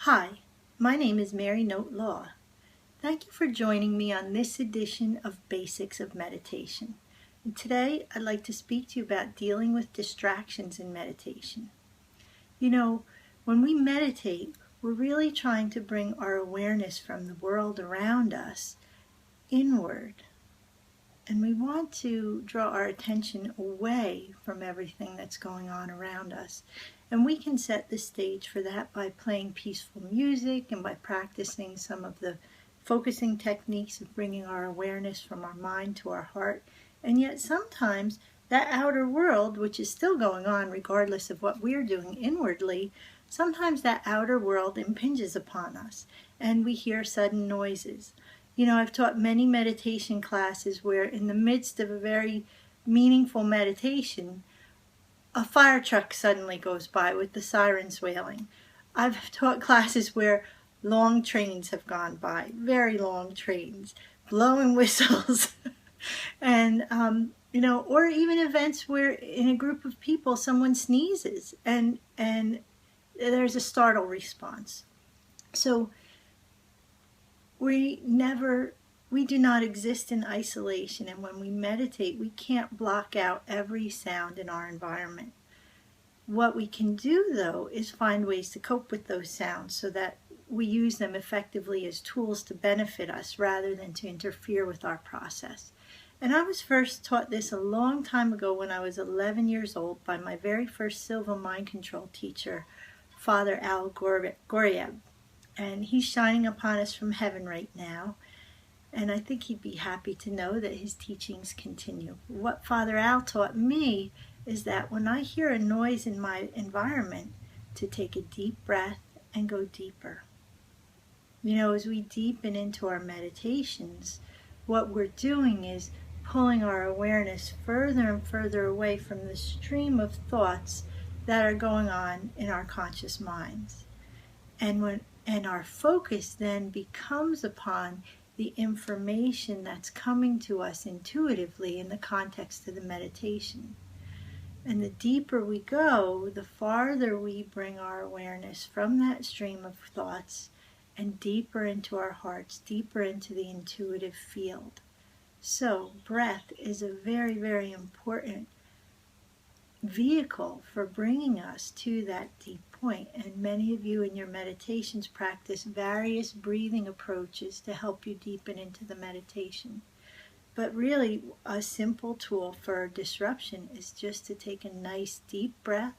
Hi, my name is Mary Note Law. Thank you for joining me on this edition of Basics of Meditation. And today I'd like to speak to you about dealing with distractions in meditation. You know, when we meditate, we're really trying to bring our awareness from the world around us inward. And we want to draw our attention away from everything that's going on around us. And we can set the stage for that by playing peaceful music and by practicing some of the focusing techniques of bringing our awareness from our mind to our heart. And yet sometimes that outer world, which is still going on regardless of what we're doing inwardly, sometimes that outer world impinges upon us and we hear sudden noises. You know, I've taught many meditation classes where in the midst of a very meaningful meditation, a fire truck suddenly goes by with the sirens wailing. I've taught classes where long trains have gone by, very long trains, blowing whistles, and, or even events where in a group of people someone sneezes and there's a startle response. So we do not exist in isolation, and when we meditate, we can't block out every sound in our environment. What we can do, though, is find ways to cope with those sounds so that we use them effectively as tools to benefit us rather than to interfere with our process. And I was first taught this a long time ago when I was 11 years old by my very first Silva mind control teacher, Father Al Goryev. And he's shining upon us from heaven right now. And I think he'd be happy to know that his teachings continue. What Father Al taught me is that when I hear a noise in my environment, to take a deep breath and go deeper. You know, as we deepen into our meditations, what we're doing is pulling our awareness further and further away from the stream of thoughts that are going on in our conscious minds. And our focus then becomes upon the information that's coming to us intuitively in the context of the meditation. And the deeper we go, the farther we bring our awareness from that stream of thoughts and deeper into our hearts, deeper into the intuitive field. So breath is a very, very important vehicle for bringing us to that deep point. And many of you in your meditations practice various breathing approaches to help you deepen into the meditation. But really, a simple tool for disruption is just to take a nice deep breath.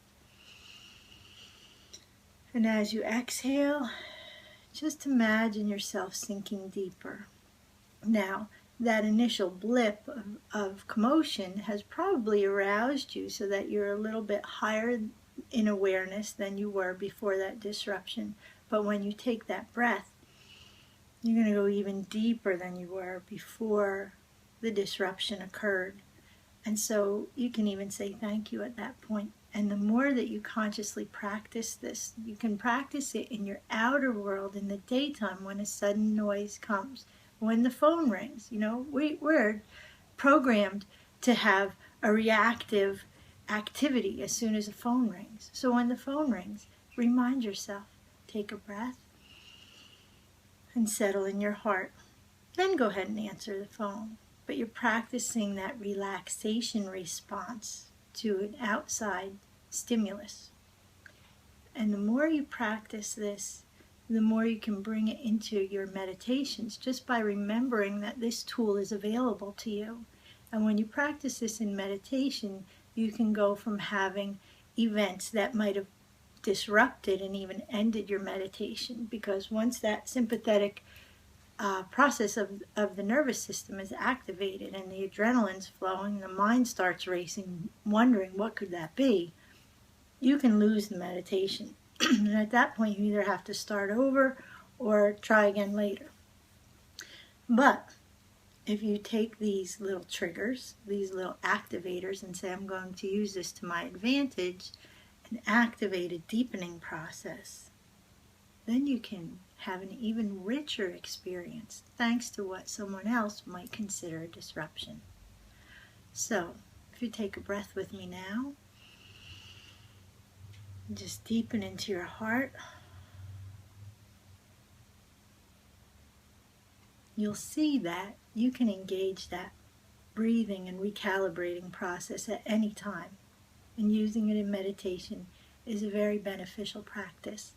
And as you exhale, just imagine yourself sinking deeper. Now, that initial blip of commotion has probably aroused you so that you're a little bit higher in awareness than you were before that disruption. But when you take that breath, you're going to go even deeper than you were before the disruption occurred. And so you can even say thank you at that point. And the more that you consciously practice this, you can practice it in your outer world in the daytime when a sudden noise comes. When the phone rings, you know, we're programmed to have a reactive activity as soon as a phone rings. So when the phone rings, remind yourself, take a breath and settle in your heart. Then go ahead and answer the phone. But you're practicing that relaxation response to an outside stimulus. And the more you practice this, the more you can bring it into your meditations just by remembering that this tool is available to you. And when you practice this in meditation, you can go from having events that might have disrupted and even ended your meditation, because once that sympathetic process of the nervous system is activated and the adrenaline's flowing, the mind starts racing, wondering what could that be, you can lose the meditation. And at that point, you either have to start over or try again later. But if you take these little triggers, these little activators, and say, I'm going to use this to my advantage and activate a deepening process, then you can have an even richer experience thanks to what someone else might consider a disruption. So, if you take a breath with me now, just deepen into your heart. you'll see that you can engage that breathing and recalibrating process at any time, and using it in meditation is a very beneficial practice.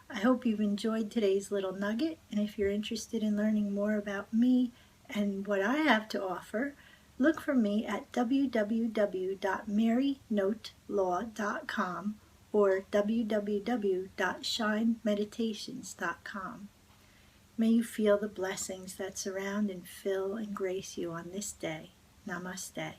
I hope you've enjoyed today's little nugget, and if you're interested in learning more about me and what I have to offer, look for me at www.marynotelelaw.com or www.shinemeditations.com. May you feel the blessings that surround and fill and grace you on this day. Namaste.